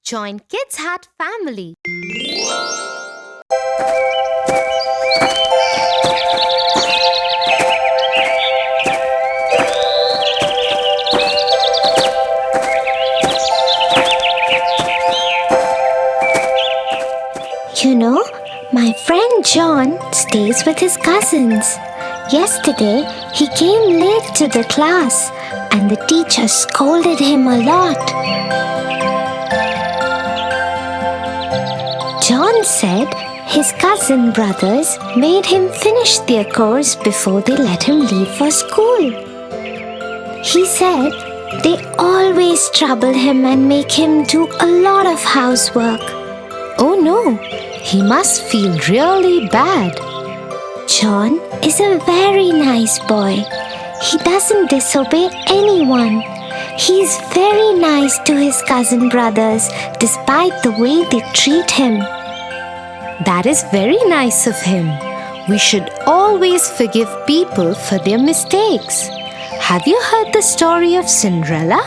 Join Kids Hut family. You know, my friend John stays with his cousins. Yesterday, he came late to the class and the teacher scolded him a lot. John said his cousin brothers made him finish their course before they let him leave for school. He said they always trouble him and make him do a lot of housework. Oh no, he must feel really bad. John is a very nice boy. He doesn't disobey anyone. He's very nice to his cousin brothers despite the way they treat him. That is very nice of him. We should always forgive people for their mistakes. Have you heard the story of Cinderella?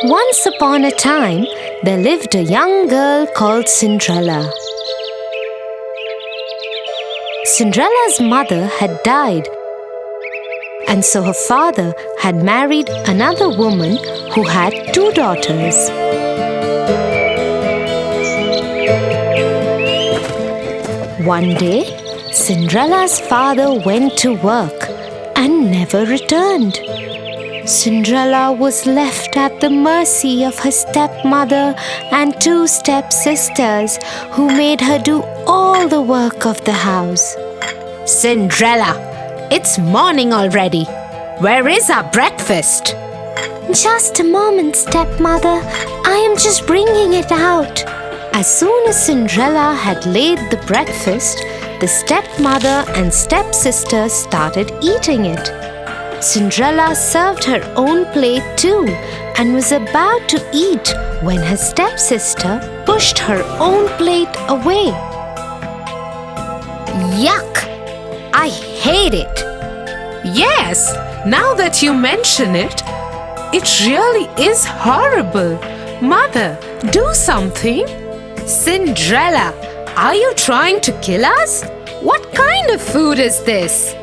Once upon a time, there lived a young girl called Cinderella. Cinderella's mother had died, and so her father had married another woman who had 2 daughters. One day, Cinderella's father went to work and never returned. Cinderella was left at the mercy of her stepmother and 2 stepsisters who made her do all the work of the house. Cinderella, it's morning already. Where is our breakfast? Just a moment, stepmother. I am just bringing it out. As soon as Cinderella had laid the breakfast, the stepmother and stepsister started eating it. Cinderella served her own plate too and was about to eat when her stepsister pushed her own plate away. Yuck! I hate it. Yes, now that you mention it, it really is horrible. Mother, do something. Cinderella, are you trying to kill us? What kind of food is this?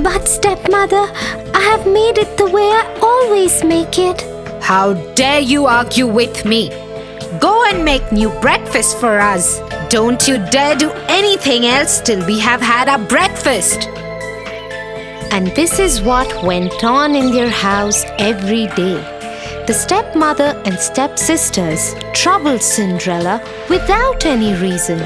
But stepmother, I have made it the way I always make it. How dare you argue with me? Go and make new breakfast for us. Don't you dare do anything else till we have had our breakfast. And this is what went on in their house every day. The stepmother and stepsisters troubled Cinderella without any reason.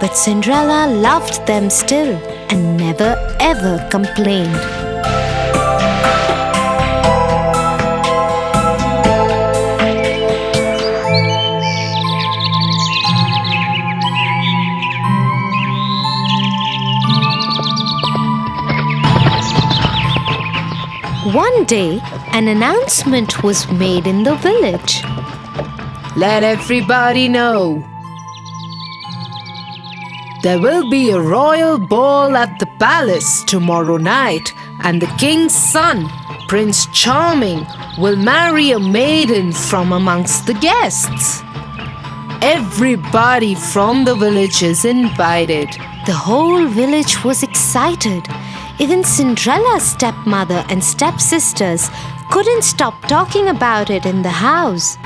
But Cinderella loved them still and never ever complained. One day, an announcement was made in the village. Let everybody know. There will be a royal ball at the palace tomorrow night, and the king's son, Prince Charming, will marry a maiden from amongst the guests. Everybody from the village is invited. The whole village was excited. Even Cinderella's stepmother and stepsisters couldn't stop talking about it in the house.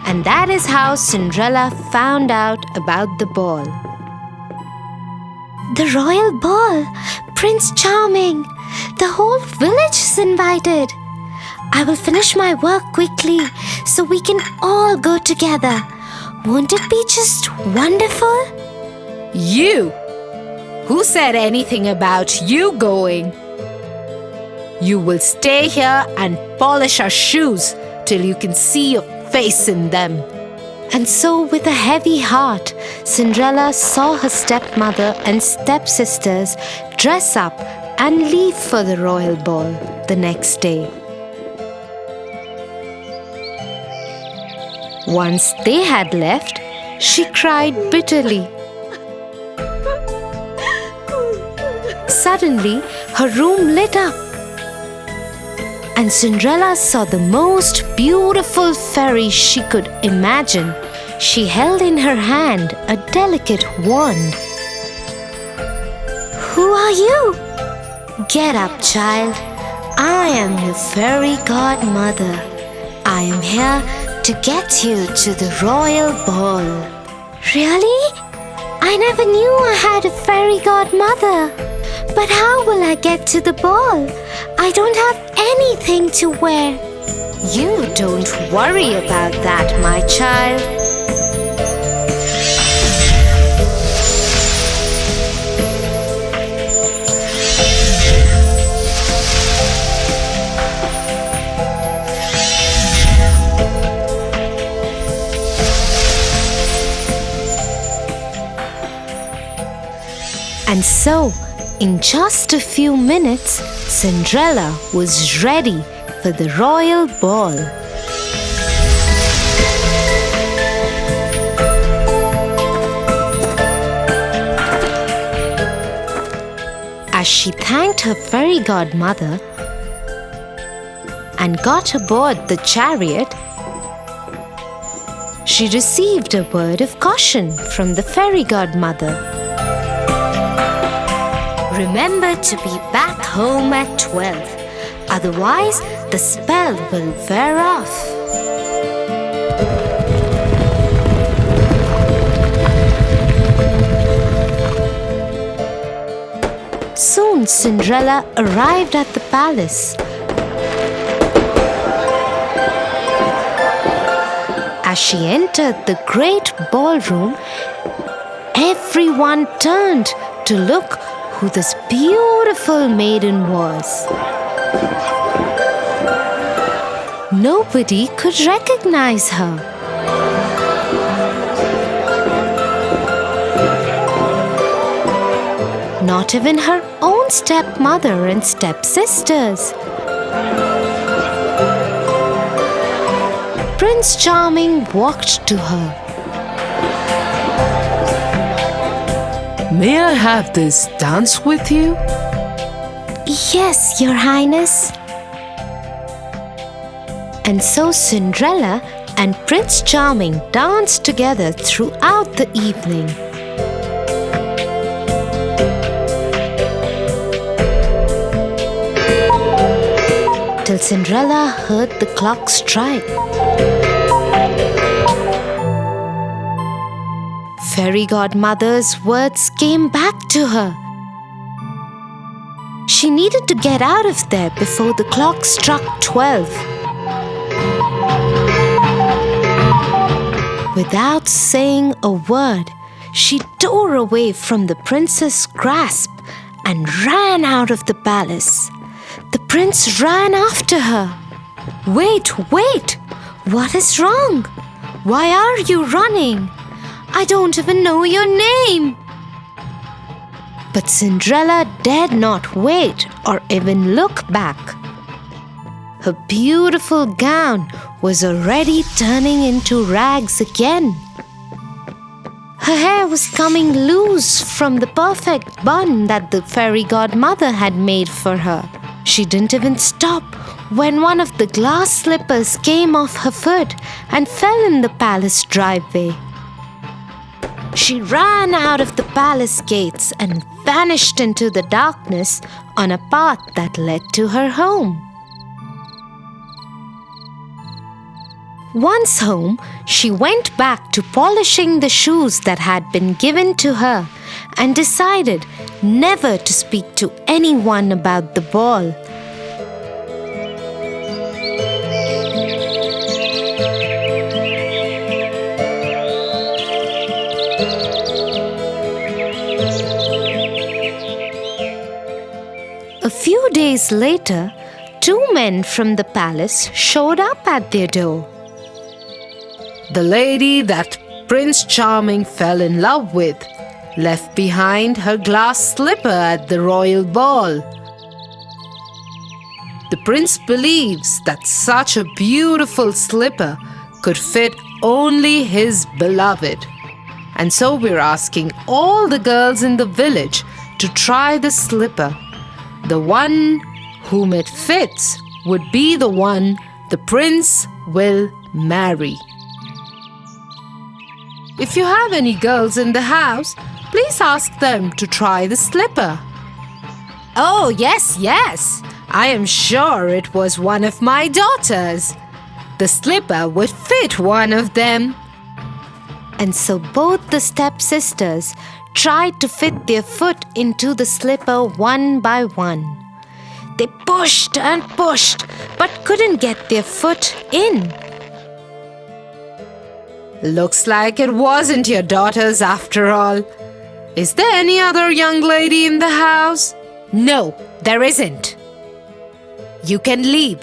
And that is how Cinderella found out about the ball. The royal ball! Prince Charming! The whole village is invited. I will finish my work quickly so we can all go together. Won't it be just wonderful? You! Who said anything about you going? You will stay here and polish our shoes till you can see your face in them. And so, with a heavy heart, Cinderella saw her stepmother and stepsisters dress up and leave for the royal ball the next day. Once they had left, she cried bitterly. Suddenly, her room lit up, and Cinderella saw the most beautiful fairy she could imagine. She held in her hand a delicate wand. Who are you? Get up, child. I am your fairy godmother. I am here to get you to the royal ball. Really? I never knew I had a fairy godmother. But how will I get to the ball? I don't have anything to wear. You don't worry about that, my child. And so, in just a few minutes, Cinderella was ready for the royal ball. As she thanked her fairy godmother and got aboard the chariot, she received a word of caution from the fairy godmother. Remember to be back home at 12, otherwise the spell will wear off. Soon Cinderella arrived at the palace. As she entered the great ballroom, everyone turned to look who this beautiful maiden was. Nobody could recognize her. Not even her own stepmother and stepsisters. Prince Charming walked to her. May I have this dance with you? Yes, Your Highness. And so Cinderella and Prince Charming danced together throughout the evening. Till Cinderella heard the clock strike. Fairy godmother's words came back to her. She needed to get out of there before the clock struck 12. Without saying a word, she tore away from the prince's grasp and ran out of the palace. The prince ran after her. "Wait, wait! What is wrong? Why are you running? I don't even know your name." But Cinderella dared not wait or even look back. Her beautiful gown was already turning into rags again. Her hair was coming loose from the perfect bun that the fairy godmother had made for her. She didn't even stop when one of the glass slippers came off her foot and fell in the palace driveway. She ran out of the palace gates and vanished into the darkness on a path that led to her home. Once home, she went back to polishing the shoes that had been given to her and decided never to speak to anyone about the ball. A few days later, 2 men from the palace showed up at their door. The lady that Prince Charming fell in love with left behind her glass slipper at the royal ball. The prince believes that such a beautiful slipper could fit only his beloved. And so we're asking all the girls in the village to try the slipper. The one whom it fits would be the one the prince will marry. If you have any girls in the house, please ask them to try the slipper. Oh, yes, yes. I am sure it was one of my daughters. The slipper would fit one of them. And so both the stepsisters tried to fit their foot into the slipper one by one. They pushed and pushed, but couldn't get their foot in. Looks like it wasn't your daughters after all. Is there any other young lady in the house? No, there isn't. You can leave.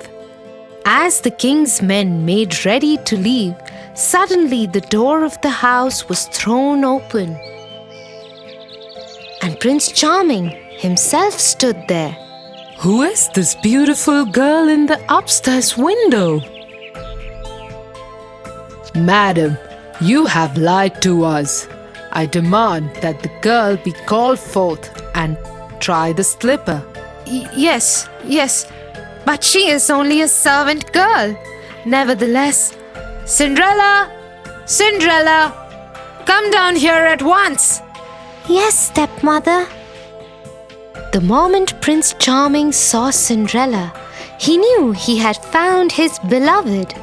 As the king's men made ready to leave, suddenly the door of the house was thrown open. And Prince Charming himself stood there. Who is this beautiful girl in the upstairs window? Madam, you have lied to us. I demand that the girl be called forth and try the slipper. Yes, but she is only a servant girl. Nevertheless, Cinderella! Cinderella! Come down here at once! Yes, stepmother. the moment Prince Charming saw Cinderella, he knew he had found his beloved.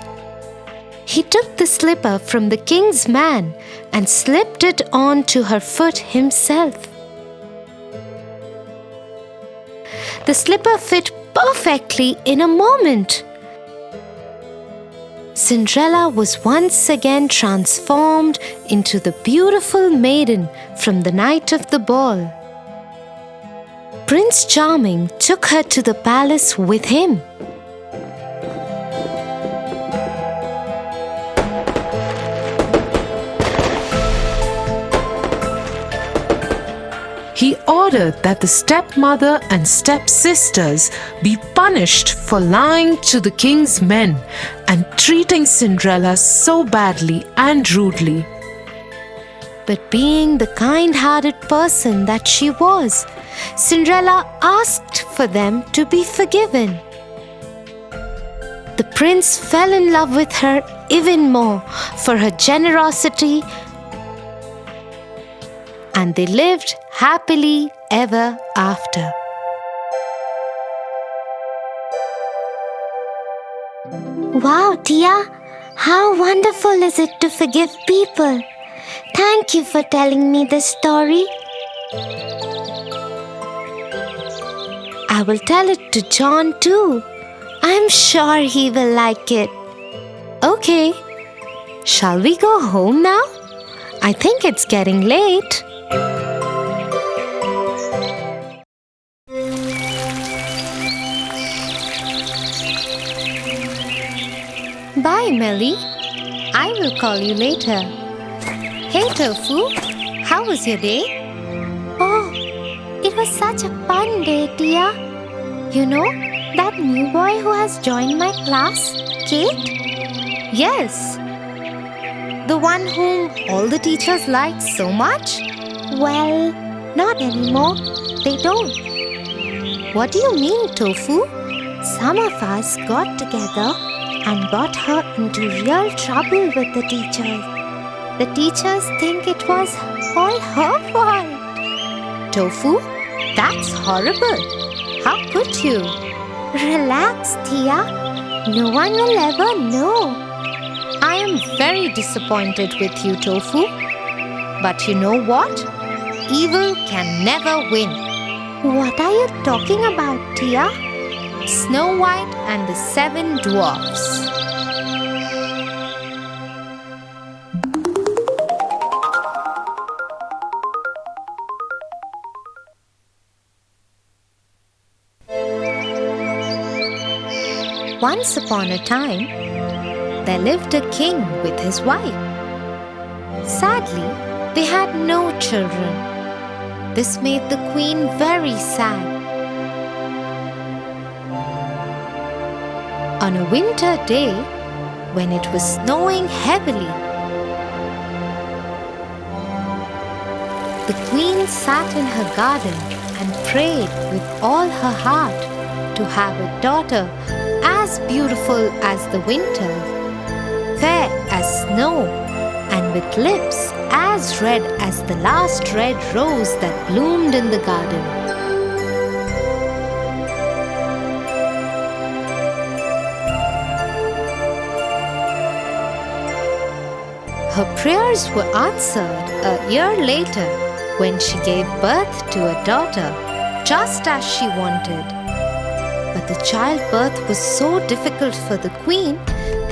He took the slipper from the king's man and slipped it onto her foot himself. The slipper fit perfectly in a moment. Cinderella was once again transformed into the beautiful maiden from the night of the ball. Prince Charming took her to the palace with him. He ordered that the stepmother and stepsisters be punished for lying to the king's men and treating Cinderella so badly and rudely. But being the kind-hearted person that she was, Cinderella asked for them to be forgiven. The prince fell in love with her even more for her generosity, and they lived happily ever after. Wow, Tia, how wonderful is it to forgive people? Thank you for telling me this story. I will tell it to John too. I'm sure he will like it. Okay, shall we go home now? I think it's getting late. Bye, Melly. I will call you later. Hey, Tofu, how was your day? Oh, it was such a fun day, Tia. You know, that new boy who has joined my class, Kate? Yes. The one whom all the teachers like so much? Well, not anymore. They don't. What do you mean, Tofu? Some of us got together and got her into real trouble with the teachers. The teachers think it was all her fault. Tofu? That's horrible. How could you? Relax, Tia. No one will ever know. I am very disappointed with you, Tofu. But you know what? Evil can never win. What are you talking about, Tia? Snow White and the 7 Dwarfs. Once upon a time, there lived a king with his wife. Sadly, they had no children. This made the queen very sad. On a winter day, when it was snowing heavily. The queen sat in her garden and prayed with all her heart to have a daughter as beautiful as the winter, fair as snow, and with lips as red as the last red rose that bloomed in the garden. Her prayers were answered a year later when she gave birth to a daughter, just as she wanted. But the childbirth was so difficult for the queen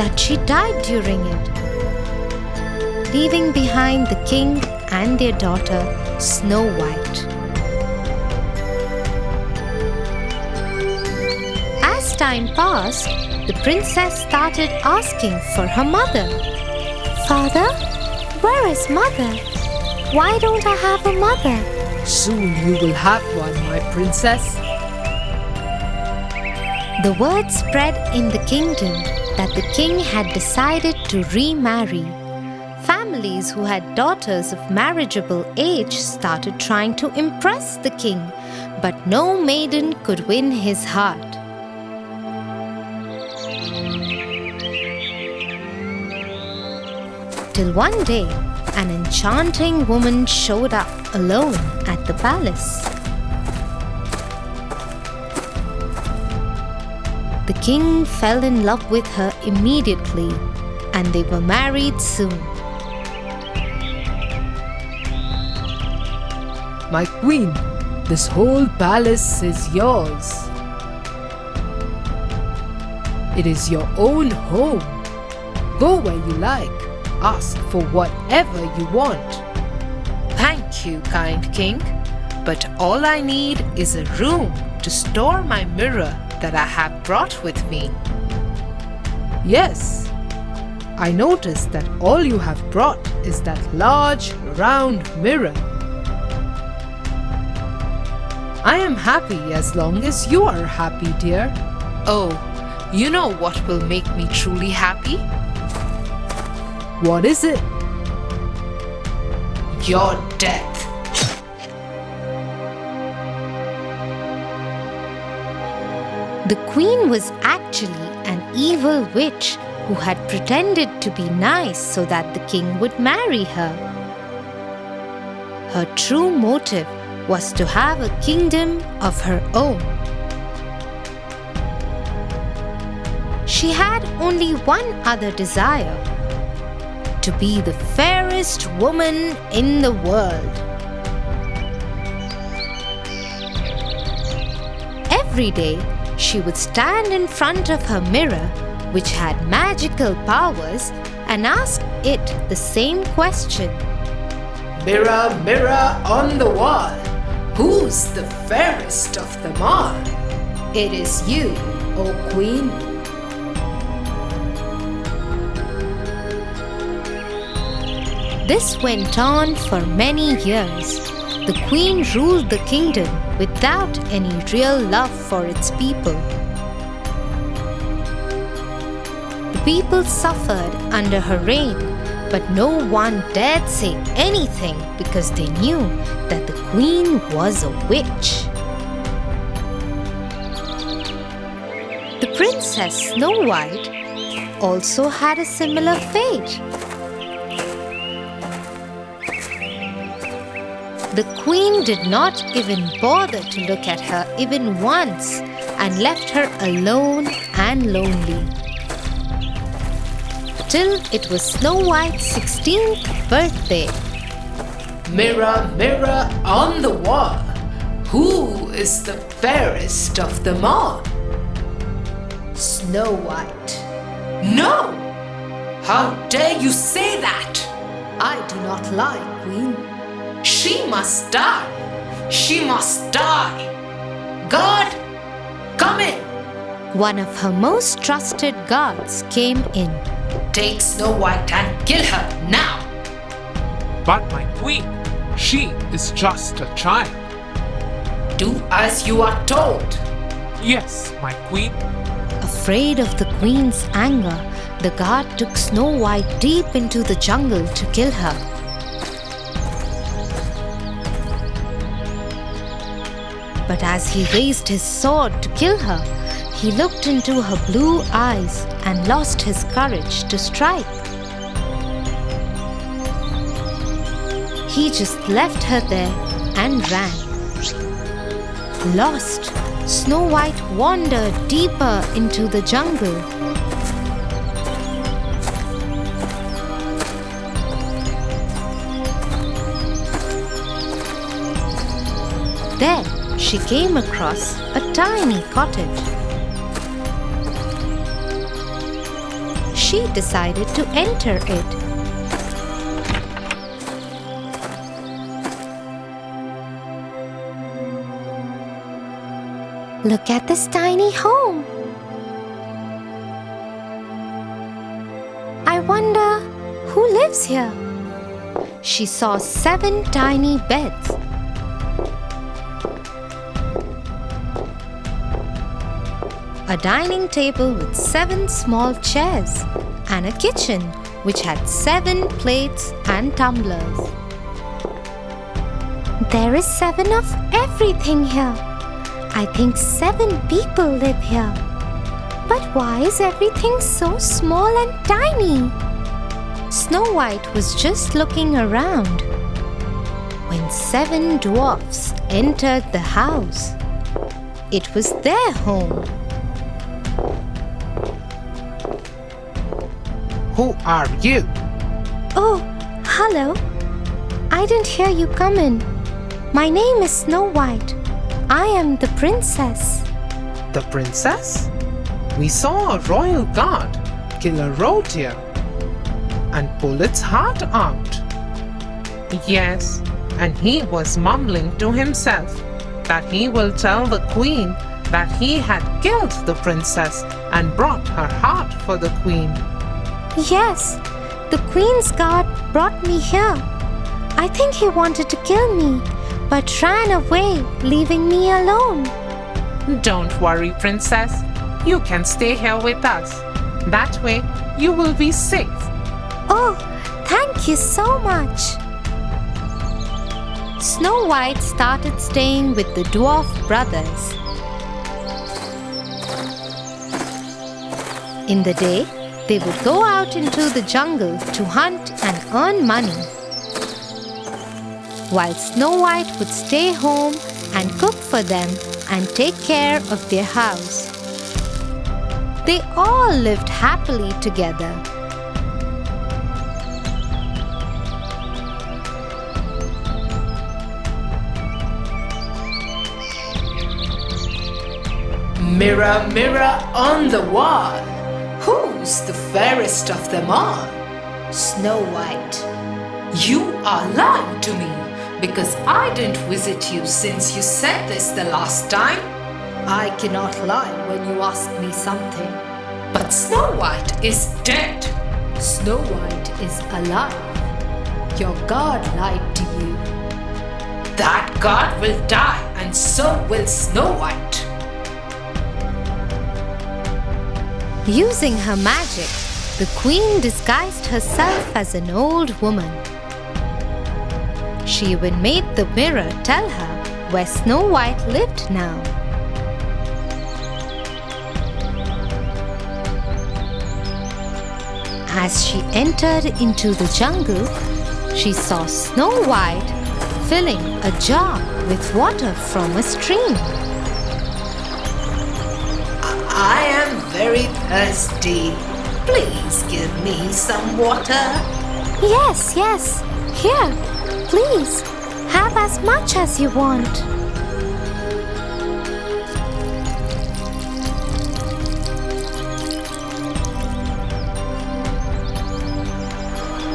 that she died during it, leaving behind the king and their daughter, Snowhite. As time passed, the princess started asking for her mother. "Father, where is mother? Why don't I have a mother?" Soon you will have one, my princess. The word spread in the kingdom that the king had decided to remarry. Families who had daughters of marriageable age started trying to impress the king, but no maiden could win his heart. Till one day, an enchanting woman showed up alone at the palace. The king fell in love with her immediately, and they were married soon. My queen, this whole palace is yours. It is your own home. Go where you like. Ask for whatever you want. Thank you, kind king, but all I need is a room to store my mirror that I have brought with me. Yes, I noticed that all you have brought is that large, round mirror. I am happy as long as you are happy, dear. Oh, you know what will make me truly happy? What is it? Your death. The queen was actually an evil witch who had pretended to be nice so that the king would marry her. Her true motive was to have a kingdom of her own. She had only one other desire: to be the fairest woman in the world. Every day, she would stand in front of her mirror, which had magical powers, and ask it the same question. Mirror, mirror on the wall, who's the fairest of them all? It is you, O Queen. This went on for many years. The queen ruled the kingdom without any real love for its people. The people suffered under her reign, but no one dared say anything because they knew that the queen was a witch. The princess Snowhite also had a similar fate. The queen did not even bother to look at her even once and left her alone and lonely. Till it was Snow White's 16th birthday. Mirror, mirror on the wall, who is the fairest of them all? Snow White. No! How dare you say that? I do not lie, Queen. She must die! She must die! Guard, come in! One of her most trusted guards came in. Take Snow White and kill her now! But my queen, she is just a child. Do as you are told. Yes, my queen. Afraid of the queen's anger, The guard took Snow White deep into the jungle to kill her. But as he raised his sword to kill her, he looked into her blue eyes and lost his courage to strike. He just left her there and ran. Lost, Snow White wandered deeper into the jungle. There, she came across a tiny cottage. She decided to enter it. Look at this tiny home. I wonder who lives here. She saw 7 tiny beds. A dining table with 7 small chairs and a kitchen which had 7 plates and tumblers. There is 7 of everything here. I think 7 people live here. But why is everything so small and tiny? Snow White was just looking around when 7 dwarfs entered the house. It was their home. Who are you? Oh, hello. I didn't hear you come in. My name is Snow White. I am the princess. The princess? We saw a royal guard kill a reindeer and pull its heart out. Yes, and he was mumbling to himself that he will tell the queen that he had killed the princess and brought her heart for the queen. Yes, the Queen's guard brought me here. I think he wanted to kill me, but ran away, leaving me alone. Don't worry, princess. You can stay here with us. That way, you will be safe. Oh, thank you so much. Snow White started staying with the dwarf brothers. In the day, they would go out into the jungle to hunt and earn money, while Snow White would stay home and cook for them and take care of their house. They all lived happily together. Mirror, mirror on the wall, who's the fairest of them all? Snow White. You are lying to me because I didn't visit you since you said this the last time. I cannot lie when you ask me something. But Snow White is dead. Snow White is alive. Your God lied to you. That God will die, and so will Snow White. Using her magic, the queen disguised herself as an old woman. She even made the mirror tell her where Snow White lived now. As she entered into the jungle, she saw Snow White filling a jar with water from a stream. I am very thirsty. Please give me some water. Yes, yes. Here, please. Have as much as you want.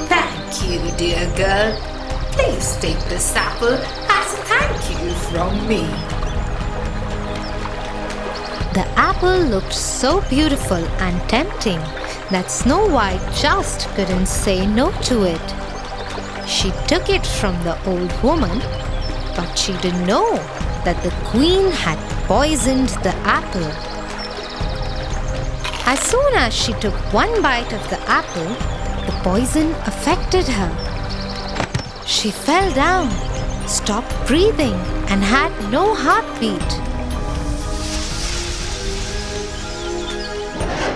Thank you, dear girl. Please take this apple as a thank you from me. The apple looked so beautiful and tempting that Snow White just couldn't say no to it. She took it from the old woman, but she didn't know that the queen had poisoned the apple. As soon as she took one bite of the apple, the poison affected her. She fell down, stopped breathing, and had no heartbeat.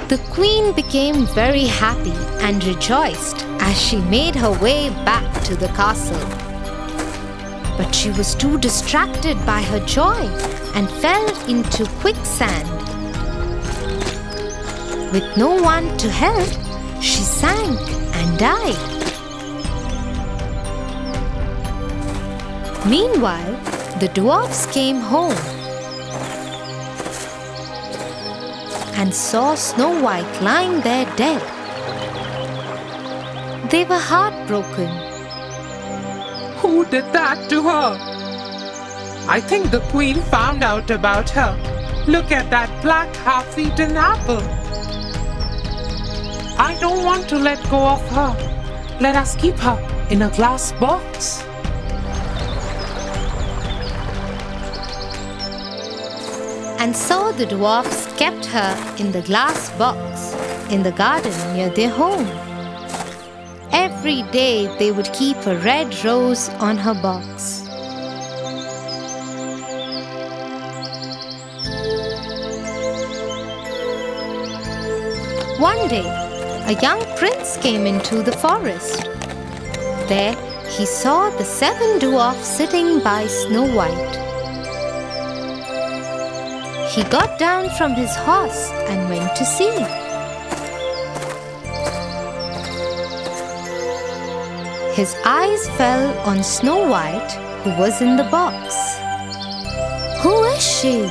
The queen became very happy and rejoiced as she made her way back to the castle. But she was too distracted by her joy and fell into quicksand. With no one to help, she sank and died. Meanwhile, the dwarfs came home and saw Snow White lying there dead. They were heartbroken. Who did that to her? I think the queen found out about her. Look at that black half-eaten apple. I don't want to let go of her. Let us keep her in a glass box. And so the dwarfs kept her in the glass box in the garden near their home. Every day they would keep a red rose on her box. One day, a young prince came into the forest. There he saw the 7 dwarfs sitting by Snow White. He got down from his horse and went to see. His eyes fell on Snow White, who was in the box. Who is she?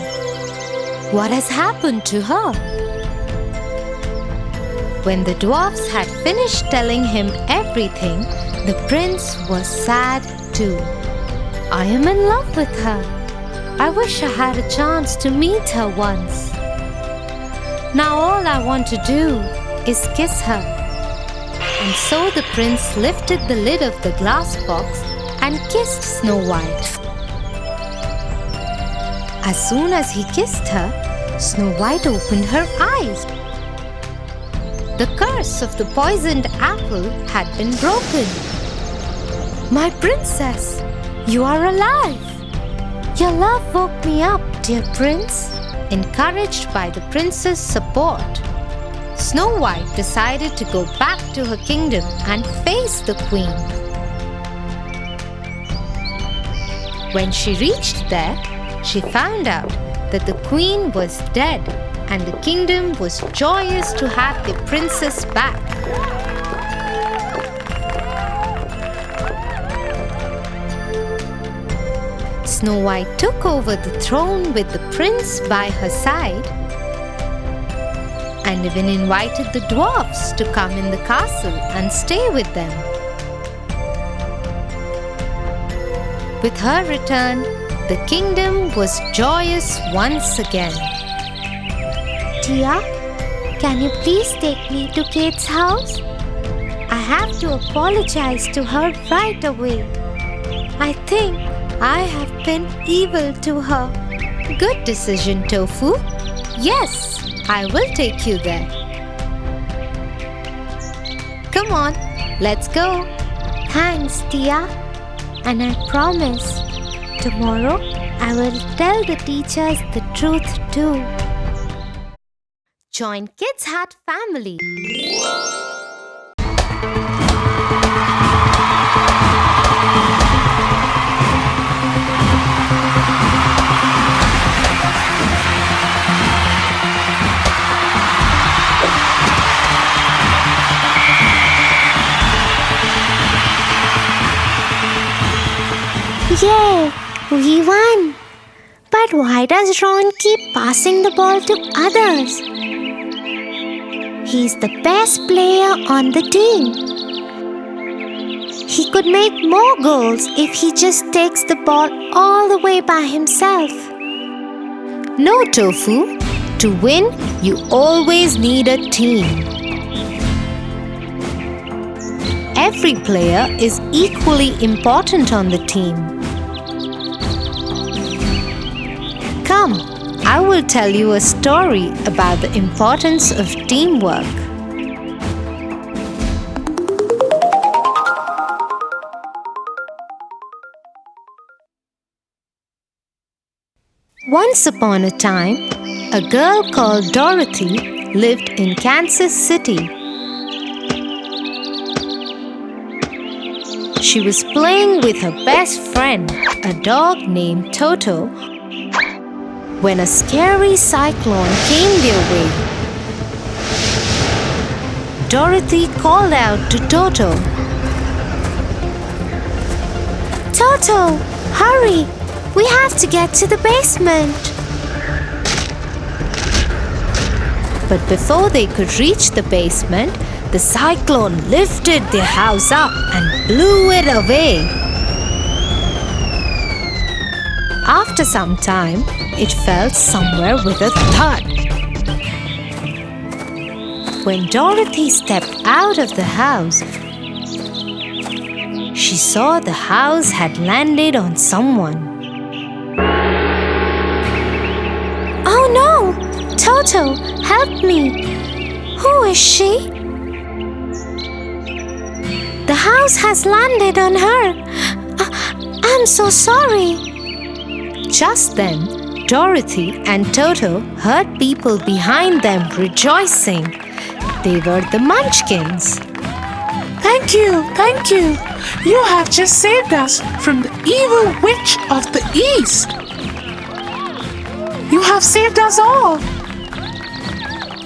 What has happened to her? When the dwarfs had finished telling him everything, the prince was sad too. I am in love with her. I wish I had a chance to meet her once. Now all I want to do is kiss her. And so the prince lifted the lid of the glass box and kissed Snow White. As soon as he kissed her, Snow White opened her eyes. The curse of the poisoned apple had been broken. My princess, you are alive! Your love woke me up, dear prince. Encouraged by the prince's support, Snow White decided to go back to her kingdom and face the queen. When she reached there, she found out that the queen was dead and the kingdom was joyous to have the princess back. Snow White took over the throne with the prince by her side and even invited the dwarfs to come in the castle and stay with them. With her return, the kingdom was joyous once again. Tia, can you please take me to Kate's house? I have to apologize to her right away. I think I have been evil to her. Good decision, Tofu. Yes, I will take you there. Come on, let's go. Thanks, Tia. And I promise, tomorrow I will tell the teachers the truth too. Join Kids Hat family. Yay! We won! But why does Ron keep passing the ball to others? He's the best player on the team. He could make more goals if he just takes the ball all the way by himself. No, Tofu. To win, you always need a team. Every player is equally important on the team. Come, I will tell you a story about the importance of teamwork. Once upon a time, a girl called Dorothy lived in Kansas City. She was playing with her best friend, a dog named Toto, when a scary cyclone came their way. Dorothy called out to Toto, Toto, hurry! We have to get to the basement. but before they could reach the basement, the cyclone lifted their house up and blew it away. After some time, it fell somewhere with a thud. When Dorothy stepped out of the house, she saw the house had landed on someone. Oh no! Toto, help me! Who is she? The house has landed on her. I'm so sorry. Just then, Dorothy and Toto heard people behind them rejoicing. They were the Munchkins. Thank you, thank you. You have just saved us from the evil witch of the East. You have saved us all.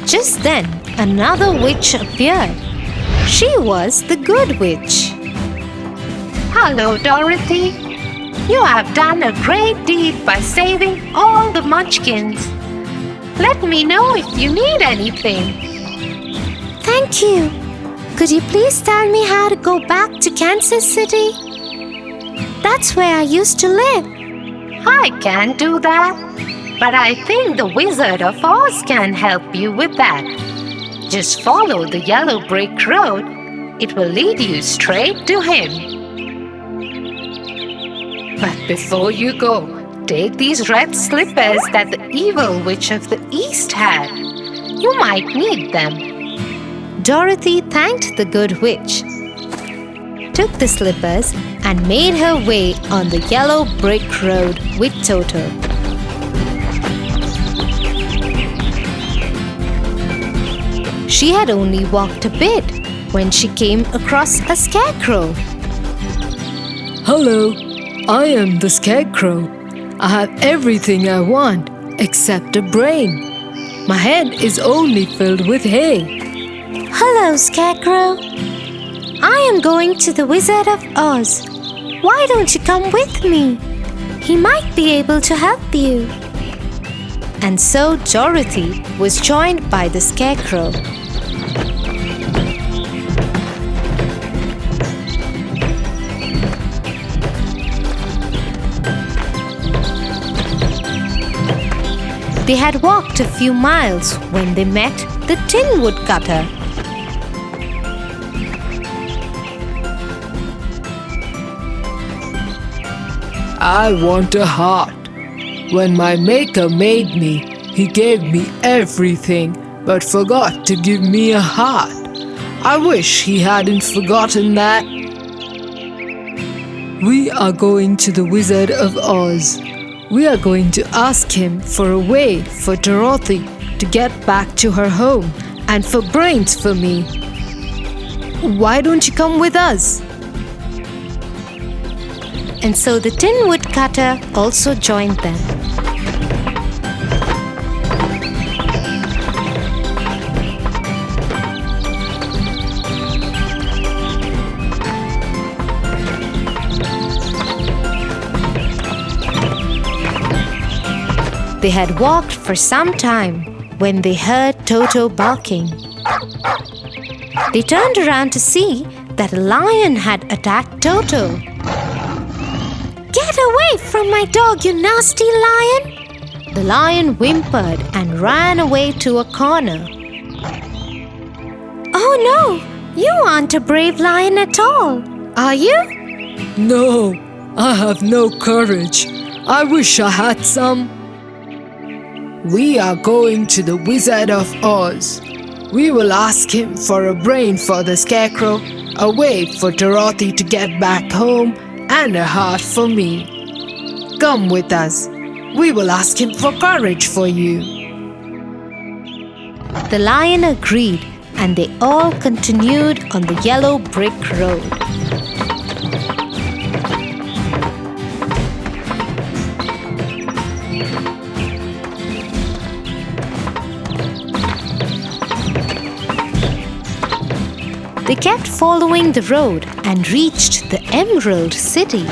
Just then, another witch appeared. She was the Good Witch. Hello, Dorothy. You have done a great deed by saving all the Munchkins. Let me know if you need anything. Thank you. Could you please tell me how to go back to Kansas City? That's where I used to live. I can't do that, but I think the Wizard of Oz can help you with that. Just follow the yellow brick road. It will lead you straight to him. But before you go, take these red slippers that the evil witch of the East had. You might need them. Dorothy thanked the Good Witch, took the slippers, and made her way on the yellow brick road with Toto. She had only walked a bit when she came across a scarecrow. Hello, I am the Scarecrow. I have everything I want except a brain. My head is only filled with hay. Hello, Scarecrow. I am going to the Wizard of Oz. Why don't you come with me? He might be able to help you. And so Dorothy was joined by the Scarecrow. They had walked a few miles when they met the Tin Woodcutter. I want a heart. When my maker made me, he gave me everything, but forgot to give me a heart. I wish he hadn't forgotten that. We are going to the Wizard of Oz. We are going to ask him for a way for Dorothy to get back to her home and for brains for me. Why don't you come with us? And so the Tin Woodcutter also joined them. They had walked for some time when they heard Toto barking. They turned around to see that a lion had attacked Toto. Get away from my dog, you nasty lion! The lion whimpered and ran away to a corner. Oh no! You aren't a brave lion at all, are you? No, I have no courage. I wish I had some. We are going to the Wizard of Oz. We will ask him for a brain for the Scarecrow, a way for Dorothy to get back home, and a heart for me. Come with us. We will ask him for courage for you. The lion agreed, and they all continued on the yellow brick road. They kept following the road and reached the Emerald City.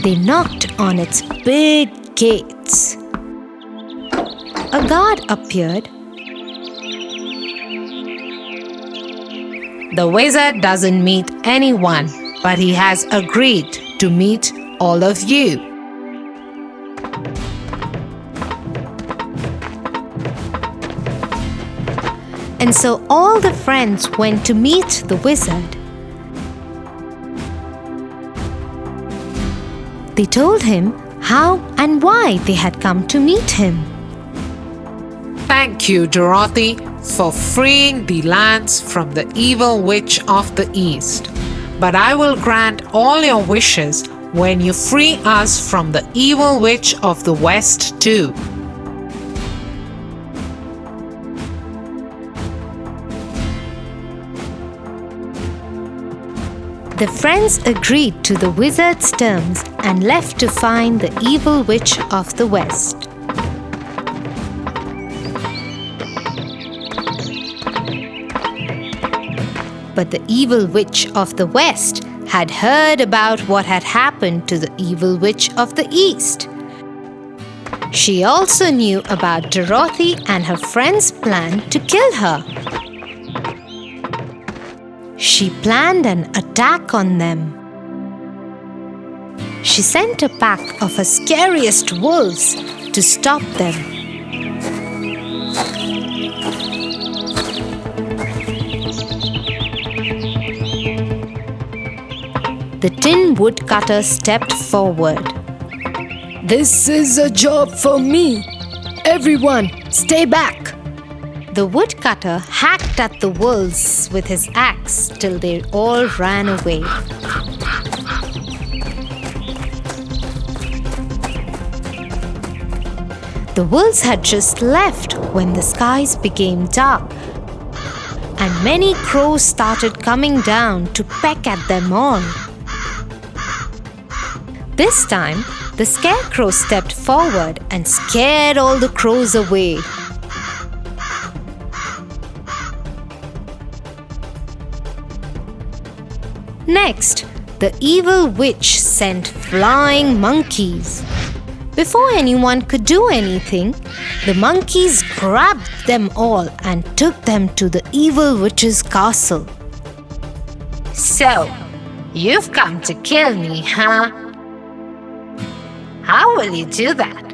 They knocked on its big gates. A guard appeared. The wizard doesn't meet anyone, but he has agreed to meet all of you. And so all the friends went to meet the wizard. They told him how and why they had come to meet him. Thank you, Dorothy, for freeing the lands from the evil witch of the East. But I will grant all your wishes when you free us from the evil witch of the West too. The friends agreed to the wizard's terms and left to find the evil witch of the West. But the evil witch of the West had heard about what had happened to the evil witch of the East. She also knew about Dorothy and her friends' plan to kill her. She planned an attack on them. She sent a pack of her scariest wolves to stop them. The Tin Woodcutter stepped forward. This is a job for me. Everyone, stay back. The woodcutter hacked at the wolves with his axe till they all ran away. The wolves had just left when the skies became dark, and many crows started coming down to peck at them all. This time, the Scarecrow stepped forward and scared all the crows away. Next, the evil witch sent flying monkeys. Before anyone could do anything, the monkeys grabbed them all and took them to the evil witch's castle. So, you've come to kill me, huh? How will you do that?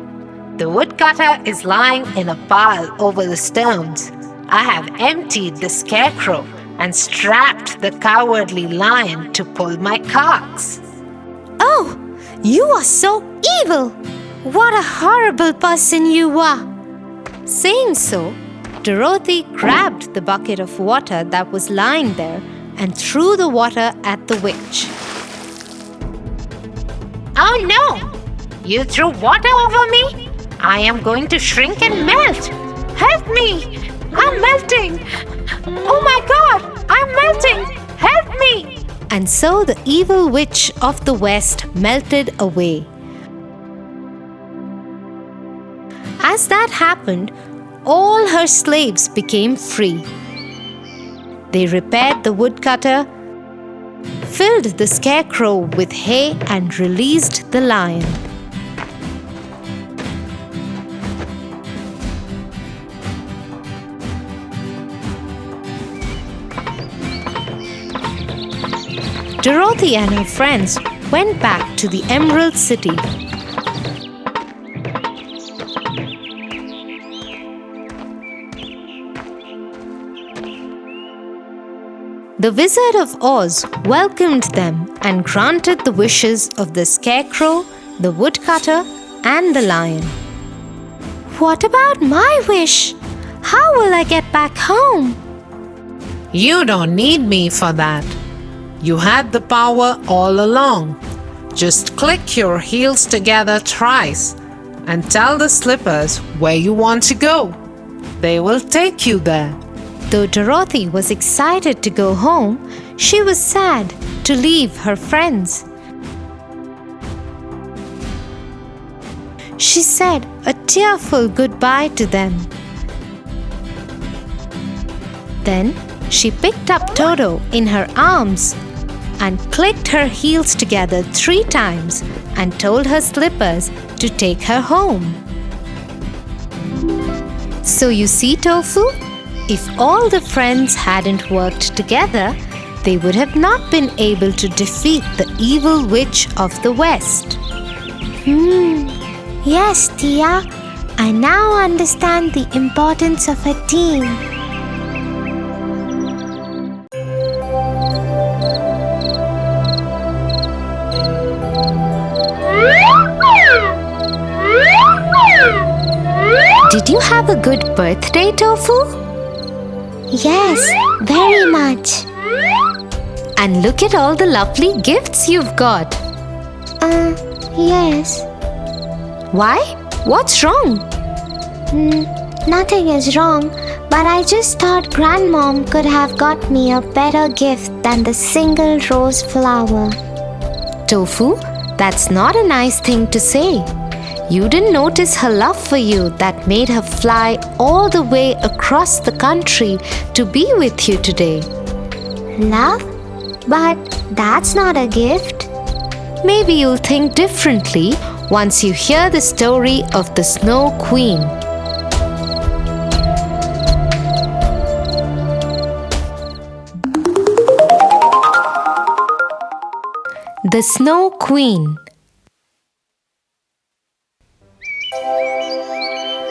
The woodcutter is lying in a pile over the stones. I have emptied the Scarecrow and strapped the cowardly lion to pull my carts. Oh, you are so evil! What a horrible person you are! Saying so, Dorothy grabbed the bucket of water that was lying there and threw the water at the witch. Oh no! You threw water over me? I am going to shrink and melt. Help me! I'm melting! Oh my God! I'm melting! Help me! And so the evil witch of the West melted away. As that happened, all her slaves became free. They repaired the woodcutter, filled the Scarecrow with hay, and released the lion. Dorothy and her friends went back to the Emerald City. The Wizard of Oz welcomed them and granted the wishes of the Scarecrow, the Woodcutter, and the Lion. What about my wish? How will I get back home? You don't need me for that. You had the power all along. Just click your heels together thrice and tell the slippers where you want to go. They will take you there. Though Dorothy was excited to go home, she was sad to leave her friends. She said a tearful goodbye to them. Then she picked up Toto in her arms and clicked her heels together 3 times and told her slippers to take her home. So you see, Tofu, if all the friends hadn't worked together, they would have not been able to defeat the evil witch of the West. Yes, Tia. I now understand the importance of a team. Did you have a good birthday, Tofu? Yes, very much. And look at all the lovely gifts you've got. Yes. Why? What's wrong? Nothing is wrong, but I just thought Grandmom could have got me a better gift than the single rose flower. Tofu, that's not a nice thing to say. You didn't notice her love for you that made her fly all the way across the country to be with you today. Love? But that's not a gift. Maybe you'll think differently once you hear the story of the Snow Queen. The Snow Queen.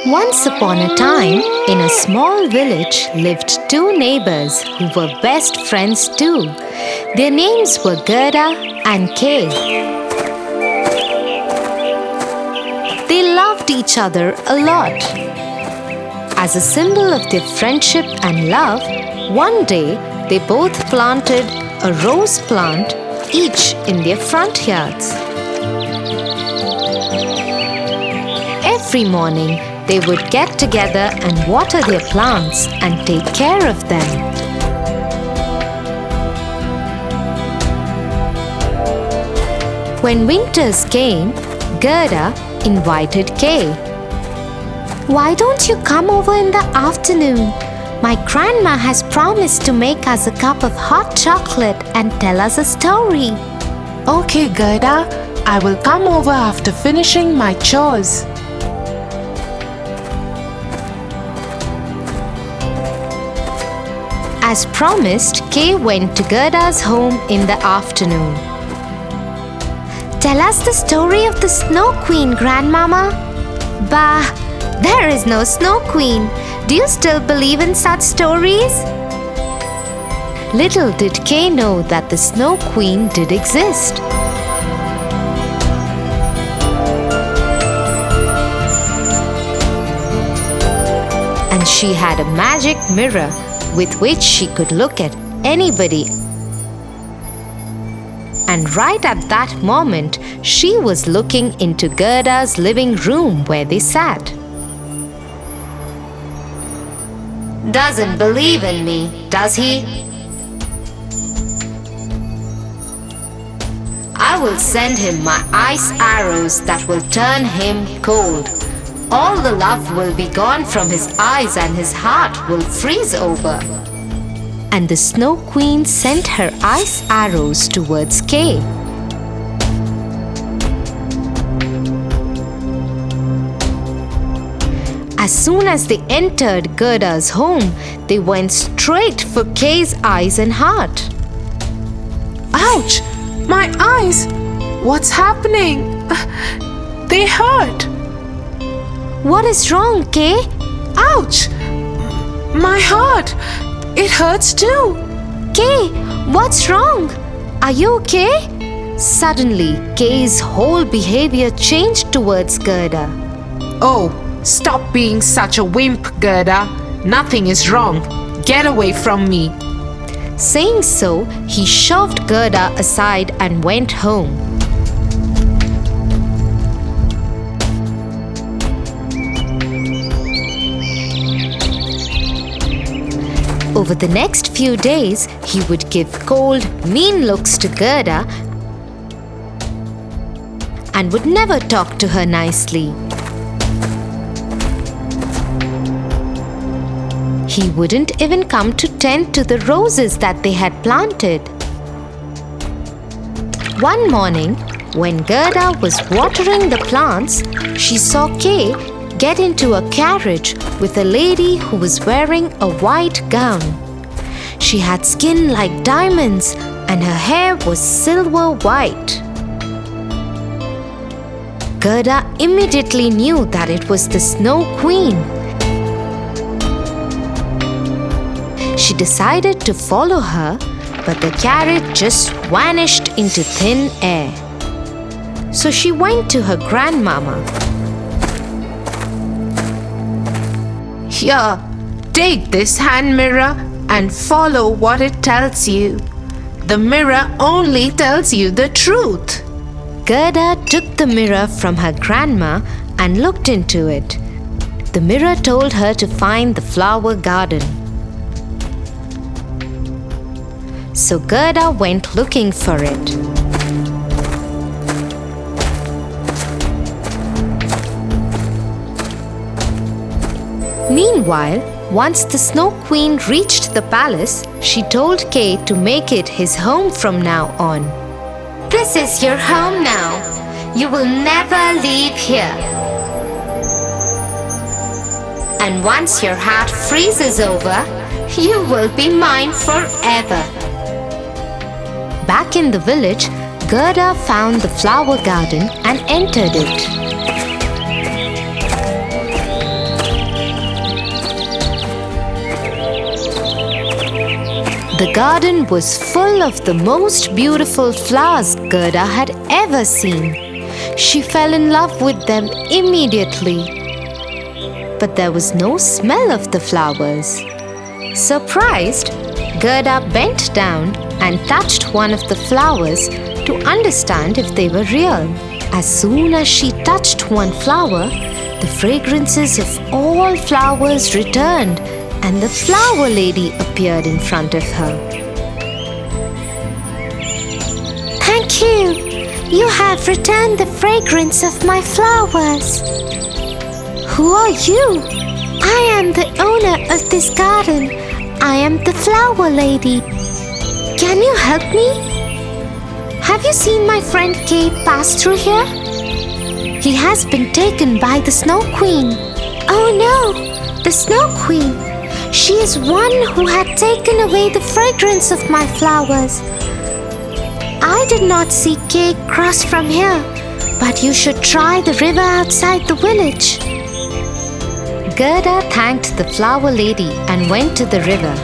Once upon a time, in a small village lived 2 neighbors who were best friends too. Their names were Gerda and Kay. They loved each other a lot. As a symbol of their friendship and love, one day they both planted a rose plant each in their front yards. Every morning, they would get together and water their plants and take care of them. When winters came, Gerda invited Kay. Why don't you come over in the afternoon? My grandma has promised to make us a cup of hot chocolate and tell us a story. Okay, Gerda, I will come over after finishing my chores. As promised, Kay went to Gerda's home in the afternoon. Tell us the story of the Snow Queen, Grandmama. Bah, there is no Snow Queen. Do you still believe in such stories? Little did Kay know that the Snow Queen did exist. And she had a magic mirror with which she could look at anybody. And right at that moment, she was looking into Gerda's living room where they sat. Doesn't believe in me, does he? I will send him my ice arrows that will turn him cold. All the love will be gone from his eyes and his heart will freeze over. And the Snow Queen sent her ice arrows towards Kay. As soon as they entered Gerda's home, they went straight for Kay's eyes and heart. Ouch! My eyes! What's happening? They hurt! What is wrong, Kay? Ouch! My heart! It hurts too! Kay, what's wrong? Are you okay? Suddenly, Kay's whole behavior changed towards Gerda. Oh, stop being such a wimp, Gerda. Nothing is wrong. Get away from me. Saying so, he shoved Gerda aside and went home. Over the next few days, he would give cold, mean looks to Gerda and would never talk to her nicely. He wouldn't even come to tend to the roses that they had planted. One morning, when Gerda was watering the plants, she saw Kay get into a carriage with a lady who was wearing a white gown. She had skin like diamonds and her hair was silver white. Gerda immediately knew that it was the Snow Queen. She decided to follow her, but the carriage just vanished into thin air. So she went to her grandmama. Here, take this hand mirror and follow what it tells you. The mirror only tells you the truth. Gerda took the mirror from her grandma and looked into it. The mirror told her to find the flower garden. So Gerda went looking for it. Meanwhile, once the Snow Queen reached the palace, she told Kay to make it his home from now on. This is your home now. You will never leave here. And once your heart freezes over, you will be mine forever. Back in the village, Gerda found the flower garden and entered it. The garden was full of the most beautiful flowers Gerda had ever seen. She fell in love with them immediately. But there was no smell of the flowers. Surprised, Gerda bent down and touched one of the flowers to understand if they were real. As soon as she touched one flower, the fragrances of all flowers returned and the flower lady appeared in front of her. Thank you. You have returned the fragrance of my flowers. Who are you? I am the owner of this garden. I am the flower lady. Can you help me? Have you seen my friend Kay pass through here? He has been taken by the Snow Queen. Oh no, the Snow Queen. She is one who had taken away the fragrance of my flowers. I did not see Kay cross from here, but you should try the river outside the village. Gerda thanked the flower lady and went to the river.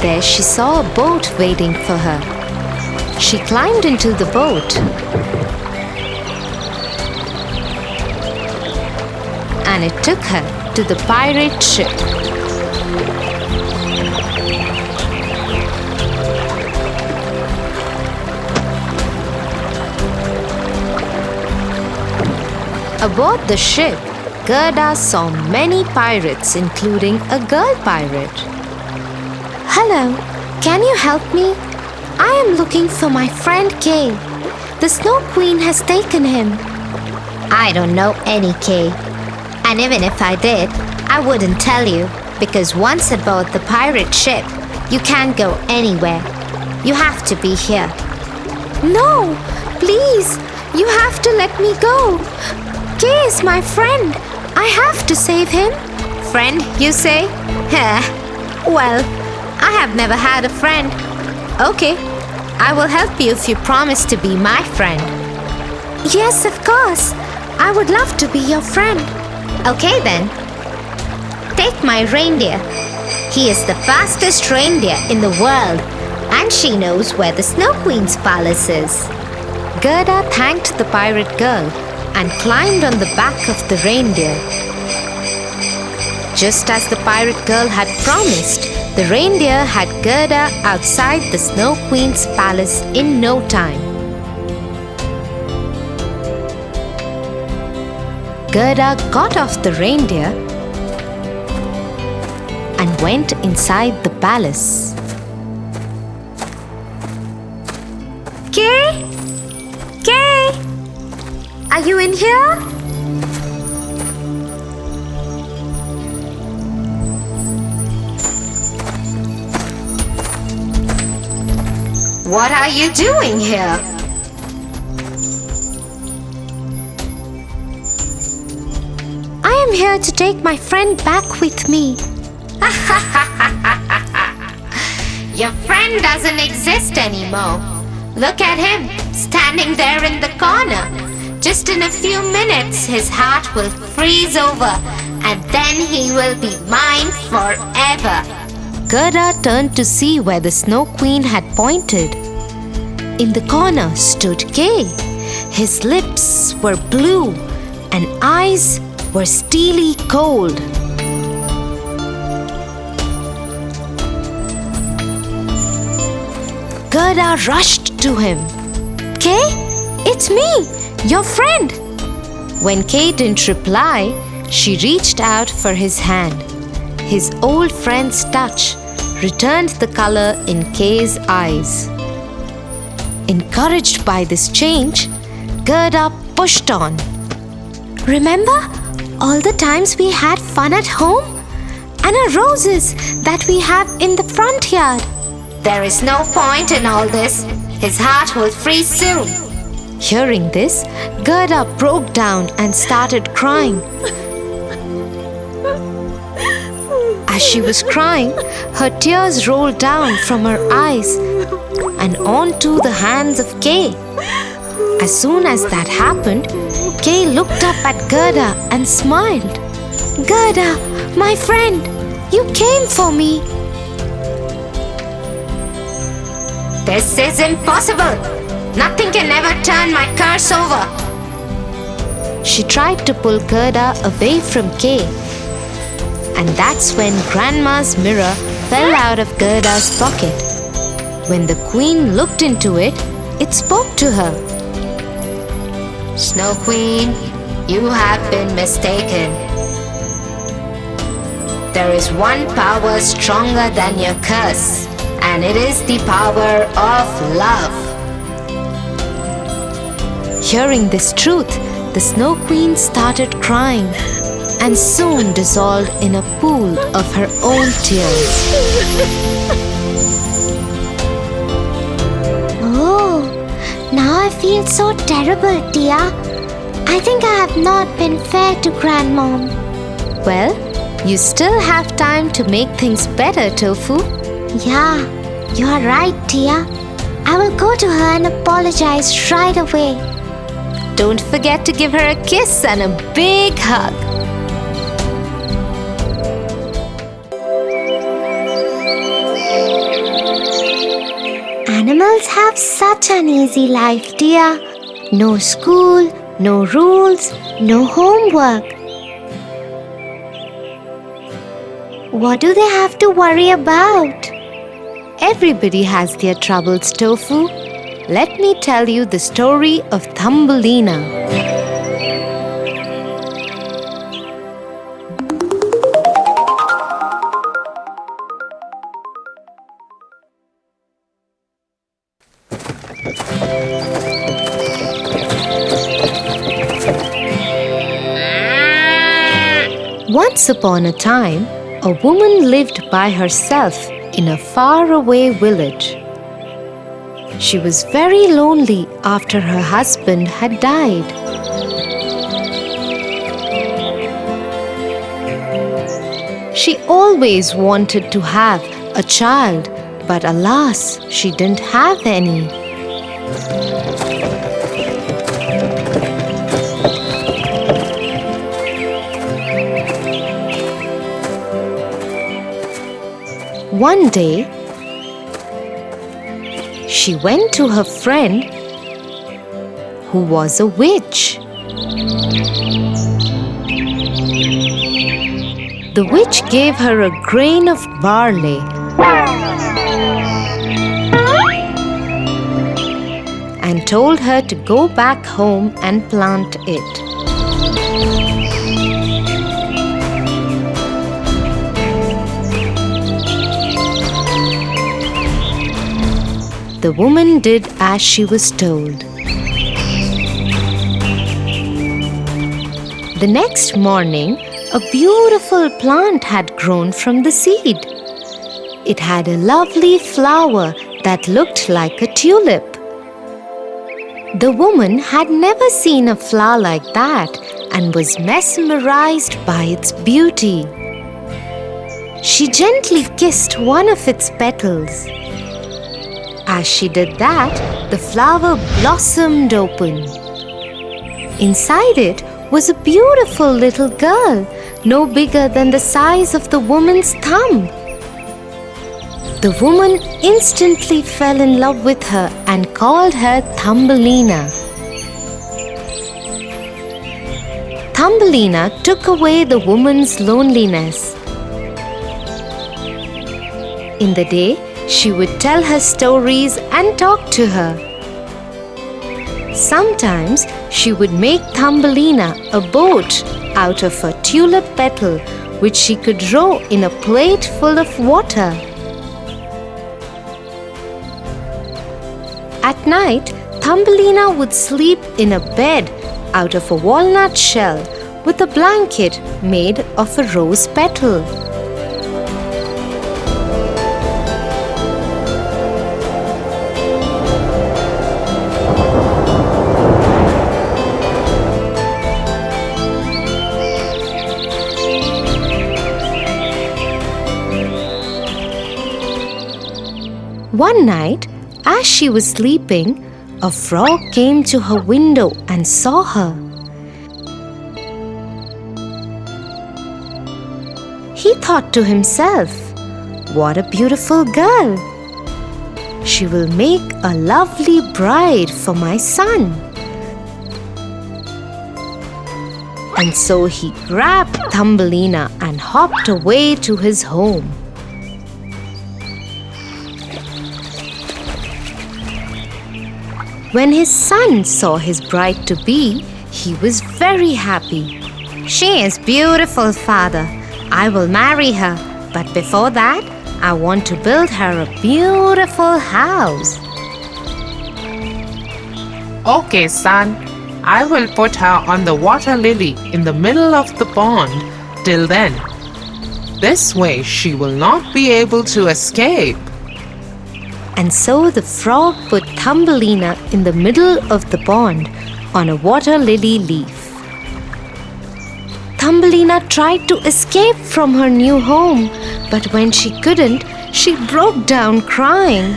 There she saw a boat waiting for her. She climbed into the boat and it took her to the pirate ship. Aboard the ship, Gerda saw many pirates, including a girl pirate. Hello, can you help me? I am looking for my friend Kay. The Snow Queen has taken him. I don't know any Kay. And even if I did, I wouldn't tell you, because once aboard the pirate ship, you can't go anywhere. You have to be here. No, please, you have to let me go. Kay is my friend. I have to save him. Friend, you say? Well, I have never had a friend. Okay, I will help you if you promise to be my friend. Yes, of course. I would love to be your friend. Okay then. Take my reindeer. He is the fastest reindeer in the world, and she knows where the Snow Queen's palace is. Gerda thanked the pirate girl and climbed on the back of the reindeer. Just as the pirate girl had promised, the reindeer had Gerda outside the Snow Queen's palace in no time. Gerda got off the reindeer and went inside the palace. Kay? Kay? Are you in here? What are you doing here? I am here to take my friend back with me. Your friend doesn't exist anymore. Look at him, standing there in the corner. Just in a few minutes, his heart will freeze over, and then he will be mine forever. Gerda turned to see where the Snow Queen had pointed. In the corner stood Kay. His lips were blue and eyes were steely cold. Gerda rushed to him. Kay, it's me, your friend. When Kay didn't reply, she reached out for his hand. His old friend's touch returned the color in Kay's eyes. Encouraged by this change, Gerda pushed on. Remember all the times we had fun at home? And our roses that we have in the front yard. There is no point in all this. His heart will freeze soon. Hearing this, Gerda broke down and started crying. As she was crying, her tears rolled down from her eyes and onto the hands of Kay. As soon as that happened, Kay looked up at Gerda and smiled. Gerda, my friend, you came for me. This is impossible. Nothing can ever turn my curse over. She tried to pull Gerda away from Kay. And that's when Grandma's mirror fell out of Gerda's pocket. When the Queen looked into it, it spoke to her. Snow Queen, you have been mistaken. There is one power stronger than your curse, and it is the power of love. Hearing this truth, the Snow Queen started crying and soon dissolved in a pool of her own tears. Oh, now I feel so terrible, Tia. I think I have not been fair to Grandmom. Well, you still have time to make things better, Tofu. Yeah, you are right, Tia. I will go to her and apologize right away. Don't forget to give her a kiss and a big hug. Animals have such an easy life, dear. No school, no rules, no homework. What do they have to worry about? Everybody has their troubles, Tofu. Let me tell you the story of Thumbelina. Once upon a time, a woman lived by herself in a faraway village. She was very lonely after her husband had died. She always wanted to have a child But alas, she didn't have any. One day, she went to her friend who was a witch. The witch gave her a grain of barley and told her to go back home and plant it. The woman did as she was told. The next morning, a beautiful plant had grown from the seed. It had a lovely flower that looked like a tulip. The woman had never seen a flower like that and was mesmerized by its beauty. She gently kissed one of its petals. As she did that, the flower blossomed open. Inside it was a beautiful little girl, no bigger than the size of the woman's thumb. The woman instantly fell in love with her and called her Thumbelina. Thumbelina took away the woman's loneliness. In the day, she would tell her stories and talk to her. Sometimes she would make Thumbelina a boat out of a tulip petal which she could row in a plate full of water. At night, Thumbelina would sleep in a bed out of a walnut shell with a blanket made of a rose petal. One night, as she was sleeping, a frog came to her window and saw her. He thought to himself, "What a beautiful girl! She will make a lovely bride for my son." And so he grabbed Thumbelina and hopped away to his home. When his son saw his bride-to-be, he was very happy. "She is beautiful, father. I will marry her. But before that, I want to build her a beautiful house." Okay, son. I will put her on the water lily in the middle of the pond till then. This way she will not be able to escape. And so the frog put Thumbelina in the middle of the pond on a water lily leaf. Thumbelina tried to escape from her new home, but when she couldn't, she broke down crying.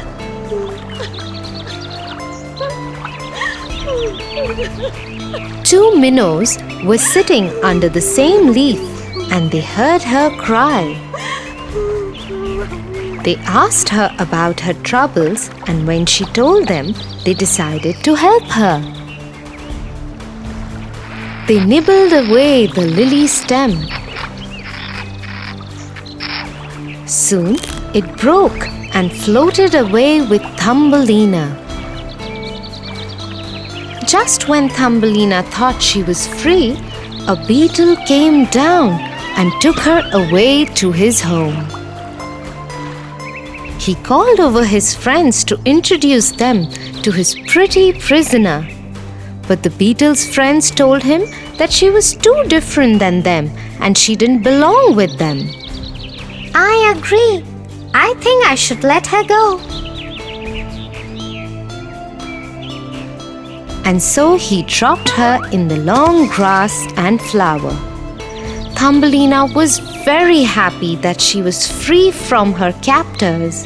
Two minnows were sitting under the same leaf and they heard her cry. They asked her about her troubles, and when she told them, they decided to help her. They nibbled away the lily stem. Soon it broke and floated away with Thumbelina. Just when Thumbelina thought she was free, a beetle came down and took her away to his home. He called over his friends to introduce them to his pretty prisoner. But the beetle's friends told him that she was too different than them and she didn't belong with them. I agree. I think I should let her go. And so he dropped her in the long grass and flower. Thumbelina was very happy that she was free from her captors.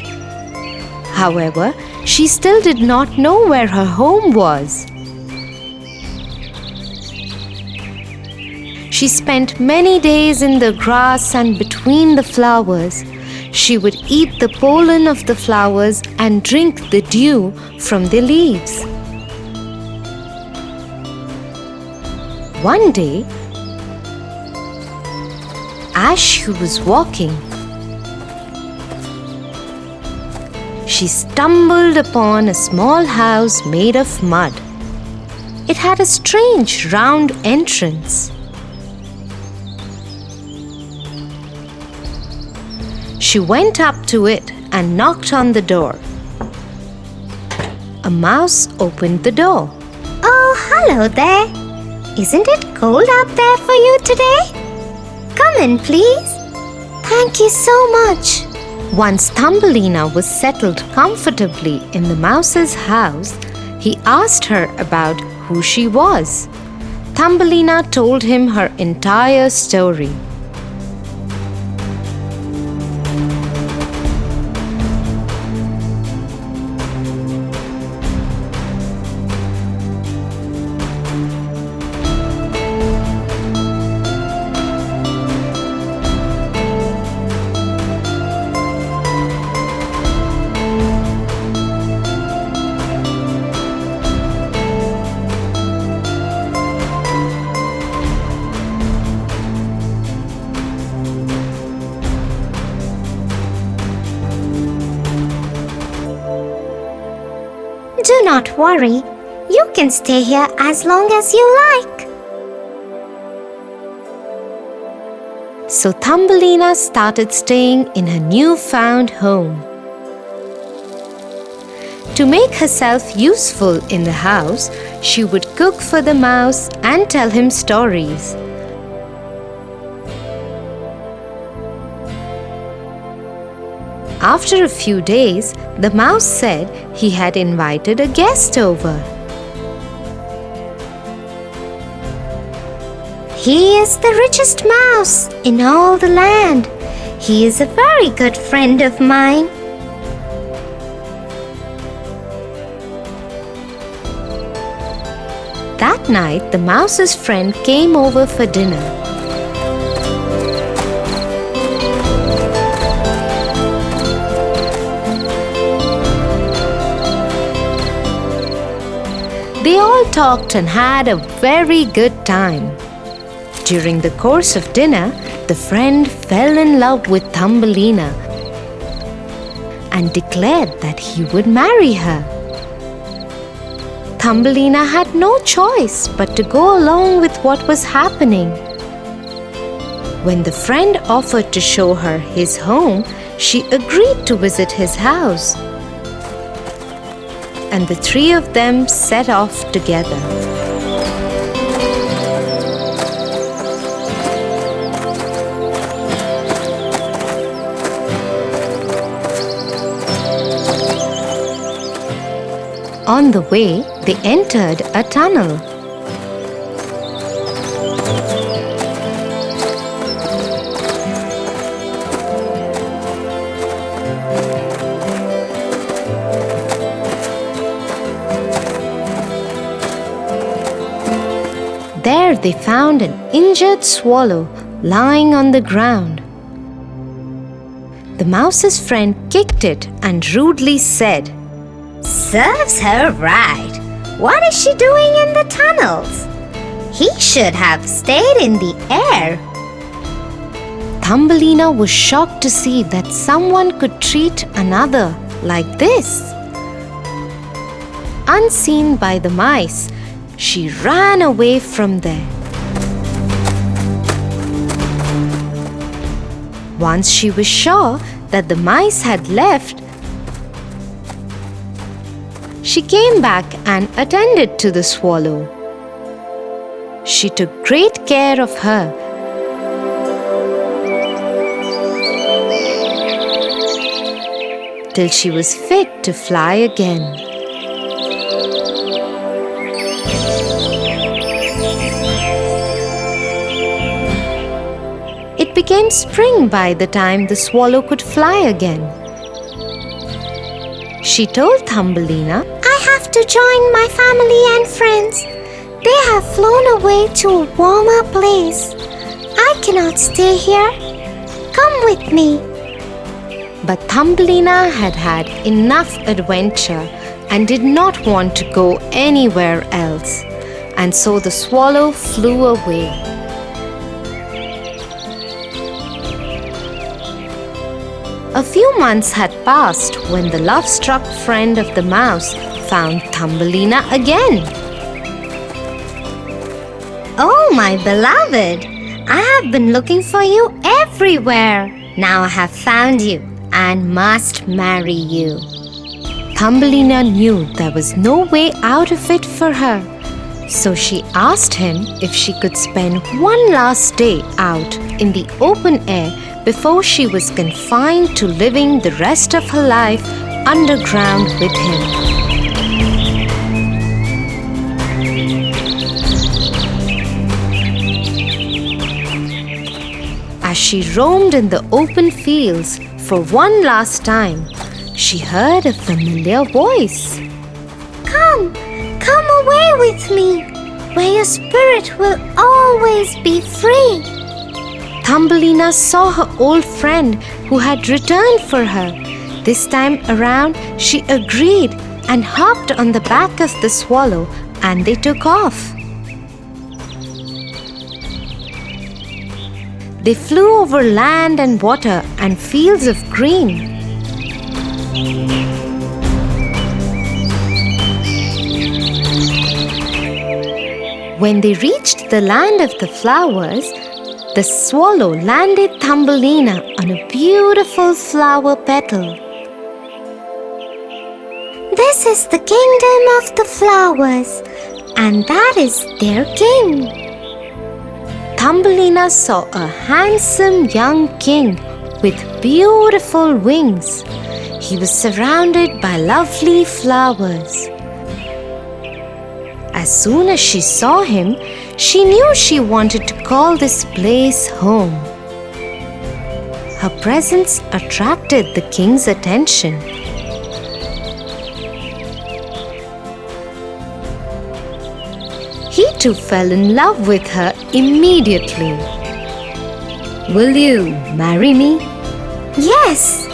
However, she still did not know where her home was. She spent many days in the grass and between the flowers. She would eat the pollen of the flowers and drink the dew from the leaves. One day, as she was walking, she stumbled upon a small house made of mud. It had a strange round entrance. She went up to it and knocked on the door. A mouse opened the door. Oh, hello there. Isn't it cold out there for you today? Come in, please. Thank you so much. Once Thumbelina was settled comfortably in the mouse's house, he asked her about who she was. Thumbelina told him her entire story. Do not worry. You can stay here as long as you like. So Thumbelina started staying in her newfound home. To make herself useful in the house, she would cook for the mouse and tell him stories. After a few days, the mouse said he had invited a guest over. He is the richest mouse in all the land. He is a very good friend of mine. That night, the mouse's friend came over for dinner. They all talked and had a very good time. During the course of dinner, the friend fell in love with Thumbelina and declared that he would marry her. Thumbelina had no choice but to go along with what was happening. When the friend offered to show her his home, she agreed to visit his house. And the three of them set off together. On the way, they entered a tunnel. There they found an injured swallow lying on the ground. The mouse's friend kicked it and rudely said, Serves her right. What is she doing in the tunnels? He should have stayed in the air. Thumbelina was shocked to see that someone could treat another like this. Unseen by the mice, she ran away from there. Once she was sure that the mice had left, she came back and attended to the swallow. She took great care of her. Till she was fit to fly again. It became spring by the time the swallow could fly again. She told Thumbelina, I have to join my family and friends. They have flown away to a warmer place. I cannot stay here. Come with me. but Thumbelina had had enough adventure and did not want to go anywhere else, and so the swallow flew away. A few months had passed when the love-struck friend of the mouse found Thumbelina again. Oh, my beloved, I have been looking for you everywhere. Now I have found you and must marry you. Thumbelina knew there was no way out of it for her, so she asked him if she could spend one last day out in the open air before she was confined to living the rest of her life underground with him. As she roamed in the open fields for one last time, she heard a familiar voice. Come away with me, where your spirit will always be free. Thumbelina saw her old friend who had returned for her. This time around, she agreed and hopped on the back of the swallow, and they took off. They flew over land and water and fields of green. When they reached the land of the flowers, the swallow landed Thumbelina on a beautiful flower petal. This is the kingdom of the flowers, and that is their king. Thumbelina saw a handsome young king with beautiful wings. He was surrounded by lovely flowers. As soon as she saw him, she knew she wanted to call this place home. Her presence attracted the king's attention. He too fell in love with her immediately. "Will you marry me?" Yes,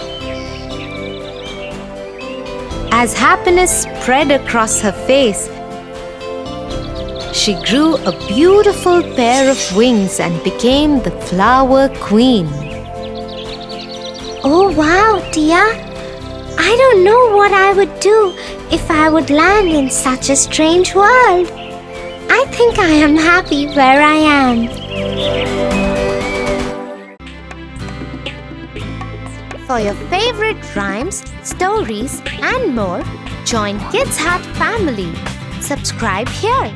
As happiness spread across her face, she grew a beautiful pair of wings and became the flower queen. oh wow, Tia. I don't know what I would do if I would land in such a strange world. I think I am happy where I am. For your favorite rhymes, stories, and more, join Kids Hut family. Subscribe here.